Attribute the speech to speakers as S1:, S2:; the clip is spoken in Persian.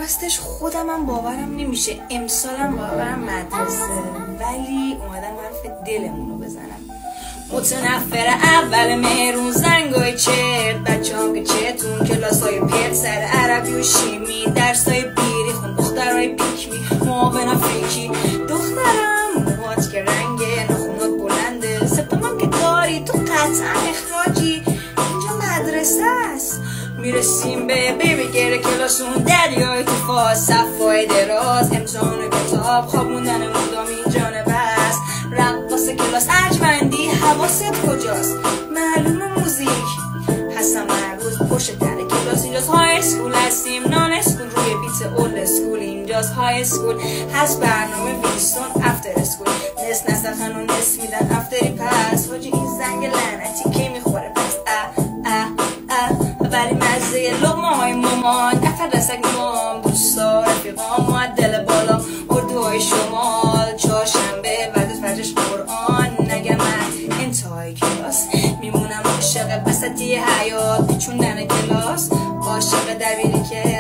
S1: راستش خودمم باورم نمیشه امسالم باورم مدرسه، ولی اومدم حرف دلمونو بزنم. متنفر اول مهرون زنگای چرت، بچه هم که چتون کلاسای پرت، سر عربی و شیمی درسای بیری خون، دخترای پیکمی معاون فیکی، دخترم موهات که رنگه نخونات بلنده، سپتامم که داری تو قطعا اخراجی، اینجا مدرسه است. میرسیم به بیبی گره کلاسون، دریای تو فاز صفای دراز، امتحان و کتاب خواب موندن مدام اینجا نبست، رقاص کلاس ارجمندی حواست کجاست، معلومه موزیک هستم مربوط پشت در کلاس، اینجاست های اسکول هستیم نان اسکول، روی بیت اول اسکول اینجاست های اسکول، هست برنامه ویستون افتر اسکول، نس نسخن و نس میدن افتری پس، حاجی این زنگ لعنتی کی میخوره پس ولی مزه لقمه های مامان افر رسک مام، دوستا رفیقام معدل بالا اردوهای شمال، چهارشنبه ورزش ورزش قرآن، نگم من انتهای کلاس میمونم عاشق وسطی حیات، پیچوندن کلاس عاشق دبیری که